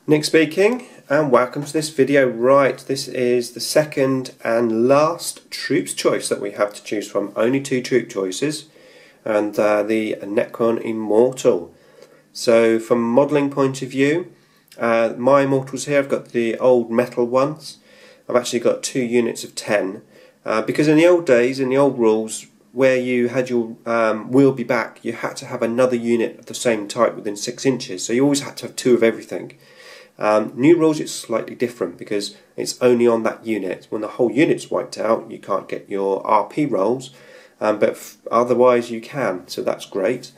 Nick speaking, and welcome to this video. Right, this is the second and last troops choice that we have to choose from. Only two troop choices, and the Necron Immortal. So from a modelling point of view, my Immortals here, I've got the old metal ones. I've actually got 2 units of 10, because in the old days, in the old rules, where you had your wheel be back, you had to have another unit of the same type within 6 inches, so you always had to have 2 of everything. New rules, it's slightly different because it's only on that unit. When the whole unit's wiped out, you can't get your RP rolls, but otherwise you can, so that's great.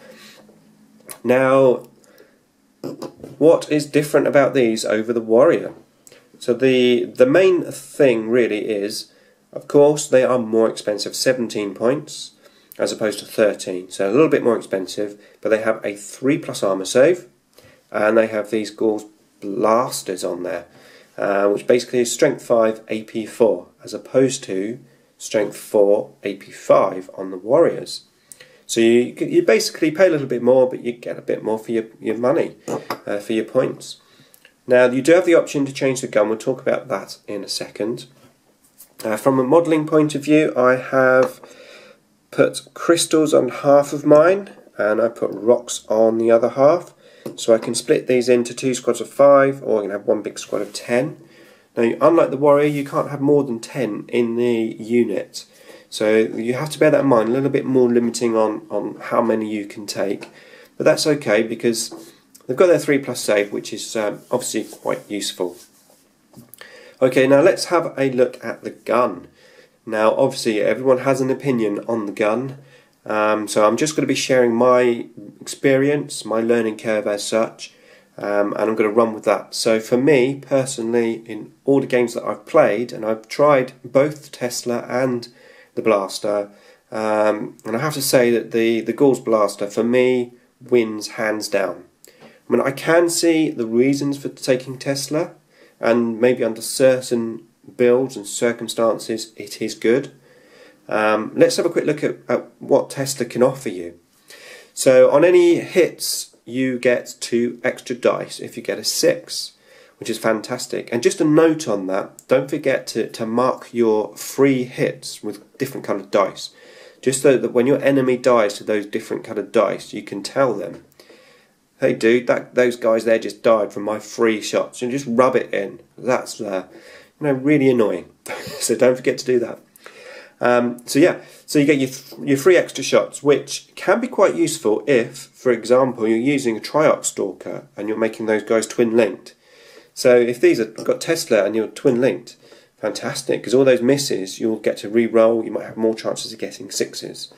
Now, what is different about these over the warrior? So the main thing really is, of course, they are more expensive, 17 points as opposed to 13, so a little bit more expensive, but they have a 3+ armor save, and they have these Gauls blasters on there, which basically is strength 5 AP 4 as opposed to strength 4 AP 5 on the warriors. So you basically pay a little bit more, but you get a bit more for your money, for your points. Now you do have the option to change the gun. We'll talk about that in a second. From a modelling point of view, I have put crystals on half of mine and I put rocks on the other half. So I can split these into 2 squads of 5, or I can have 1 big squad of 10. Now, unlike the warrior, you can't have more than 10 in the unit. So you have to bear that in mind, a little bit more limiting on how many you can take. But that's okay because they've got their 3+ save, which is obviously quite useful. Okay, now let's have a look at the gun. Now, obviously, everyone has an opinion on the gun. So I'm just going to be sharing my experience, my learning curve as such, and I'm going to run with that. So for me, personally, in all the games that I've played, and I've tried both the Tesla and the Blaster, and I have to say that the Gauls Blaster, for me, wins hands down. I mean, I can see the reasons for taking Tesla, and maybe under certain builds and circumstances, it is good. Let's have a quick look at what Tesla can offer you. So on any hits you get 2 extra dice if you get a 6, which is fantastic. And just a note on that, don't forget to mark your free hits with different coloured dice, just so that when your enemy dies to those different coloured dice, you can tell them, hey dude, those guys there just died from my free shots, and just rub it in. That's really annoying. So don't forget to do that. So you get your 3 extra shots, which can be quite useful if, for example, you're using a Triarch Stalker and you're making those guys twin linked. So if these have got Tesla and you're twin linked, fantastic, because all those misses you'll get to re-roll. You might have more chances of getting 6s.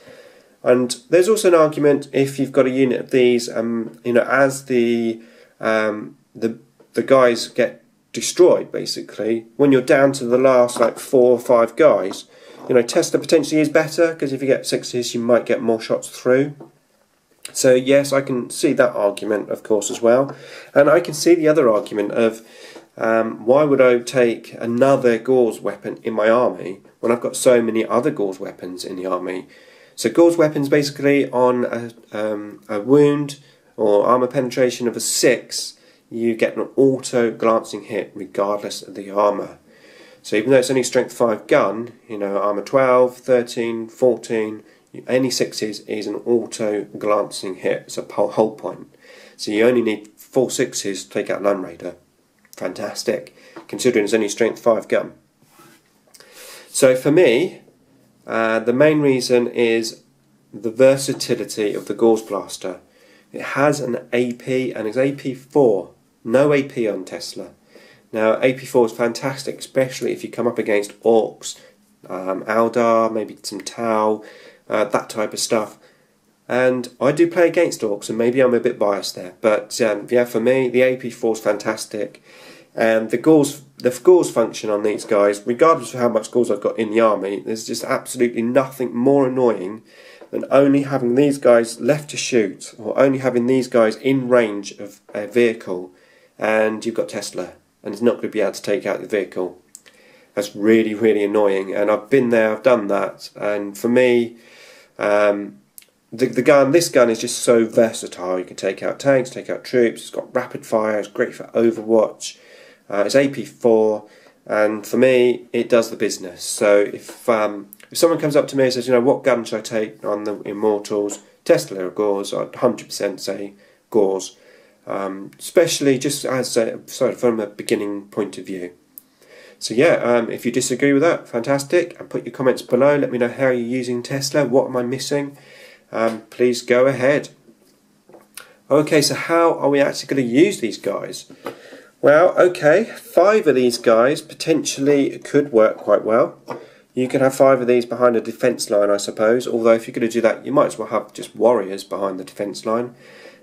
And there's also an argument if you've got a unit of these, as the guys get destroyed, basically, when you're down to the last 4 or 5 guys. Tesla potentially is better because if you get 6s, you might get more shots through. So yes, I can see that argument, of course, as well. And I can see the other argument of why would I take another Gauls weapon in my army when I've got so many other Gauls weapons in the army? So Gauls weapons basically on a wound or armour penetration of a 6, you get an auto glancing hit regardless of the armour. So even though it's only strength 5 gun, armour 12, 13, 14, any 6s is an auto glancing hit. It's a whole point. So you only need 4 6s to take out Land Raider. Fantastic, considering it's only strength 5 gun. So for me, the main reason is the versatility of the Gauls Blaster. It has an AP and it's AP 4, no AP on Tesla. Now, AP4 is fantastic, especially if you come up against Orcs, Eldar, maybe some Tau, that type of stuff. And I do play against Orcs, and maybe I'm a bit biased there. But yeah, for me, the AP4 is fantastic. And the Gauls function on these guys, regardless of how much Gauls I've got in the army, there's just absolutely nothing more annoying than only having these guys left to shoot, or only having these guys in range of a vehicle, and you've got Tesla, and it's not going to be able to take out the vehicle. That's really, really annoying, and I've been there, I've done that, and for me, This gun is just so versatile. You can take out tanks, take out troops. It's got rapid fire. It's great for Overwatch. It's AP4, and for me, it does the business. So if someone comes up to me and says, you know, what gun should I take on the Immortals, Tesla or Gauze, I'd 100% say Gauze, especially just as from a beginning point of view. So yeah, if you disagree with that, fantastic, and put your comments below. Let me know how you're using Tesla. What am I missing? Please go ahead. Okay, so how are we actually going to use these guys? Well, okay, 5 of these guys potentially could work quite well. You can have 5 of these behind a defence line, I suppose, although if you're going to do that, you might as well have just warriors behind the defence line,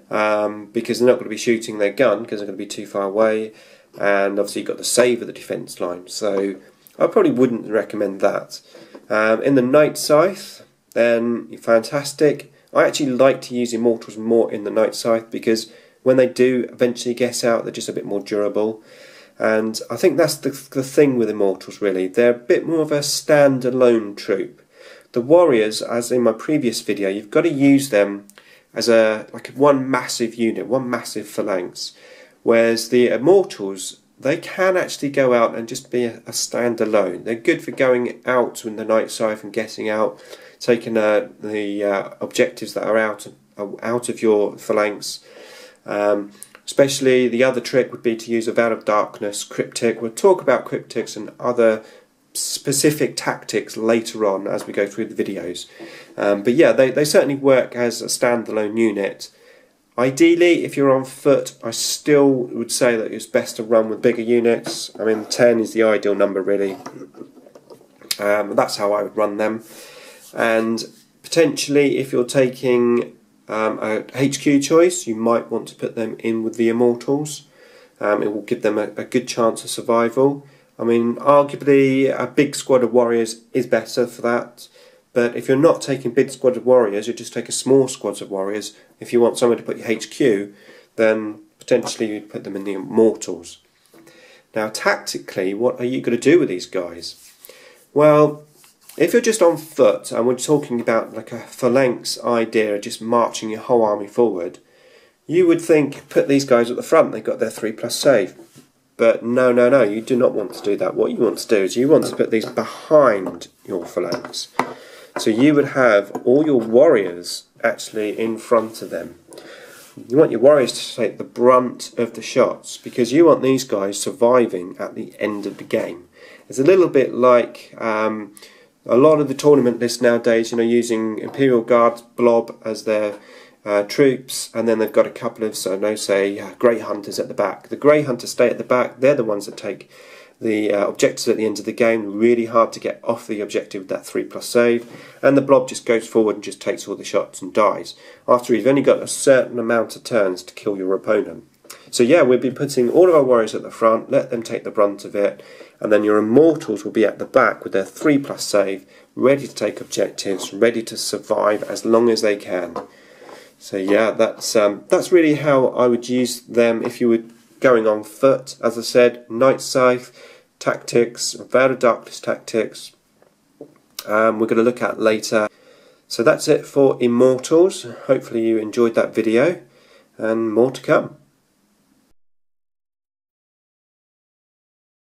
because they're not going to be shooting their gun, because they're going to be too far away, and obviously you've got the save of the defence line, so I probably wouldn't recommend that. In the Night Scythe, then you're fantastic. I actually like to use Immortals more in the Night Scythe, because when they do eventually get out, they're just a bit more durable. And I think that's the thing with Immortals, really. They're a bit more of a standalone troop. The Warriors, as in my previous video, you've got to use them as like one massive unit, one massive phalanx. Whereas the Immortals, they can actually go out and just be a standalone. They're good for going out in the Night Scythe and getting out, taking the objectives that are out of your phalanx. Especially the other trick would be to use a Veil of Darkness, Cryptic. We'll talk about Cryptics and other specific tactics later on as we go through the videos. But yeah, they certainly work as a standalone unit. Ideally, if you're on foot, I still would say that it's best to run with bigger units. I mean, 10 is the ideal number, really. That's how I would run them. And potentially, if you're taking a HQ choice, you might want to put them in with the Immortals. It will give them a good chance of survival. I mean, arguably a big squad of warriors is better for that, but if you're not taking big squad of warriors, you just take a small squads of warriors. If you want somewhere to put your HQ, then potentially you'd put them in the Immortals. Now tactically, what are you going to do with these guys? Well, if you're just on foot, and we're talking about like a phalanx idea, just marching your whole army forward, you would think, put these guys at the front, they've got their 3+ save. But no, you do not want to do that. What you want to do is you want to put these behind your phalanx. So you would have all your warriors actually in front of them. You want your warriors to take the brunt of the shots, because you want these guys surviving at the end of the game. It's a little bit like a lot of the tournament lists nowadays, using Imperial Guards blob as their troops, and then they've got a couple of, Grey Hunters at the back. The Grey Hunters stay at the back. They're the ones that take the objectives at the end of the game. Really hard to get off the objective with that 3+ save, and the blob just goes forward and just takes all the shots and dies after you've only got a certain amount of turns to kill your opponent. So yeah, we'll be putting all of our warriors at the front, let them take the brunt of it, and then your Immortals will be at the back with their 3+ save, ready to take objectives, ready to survive as long as they can. So yeah, that's really how I would use them if you were going on foot. As I said, Night Scythe tactics, Veil of Darkness tactics, we're going to look at later. So that's it for Immortals. Hopefully you enjoyed that video, and more to come.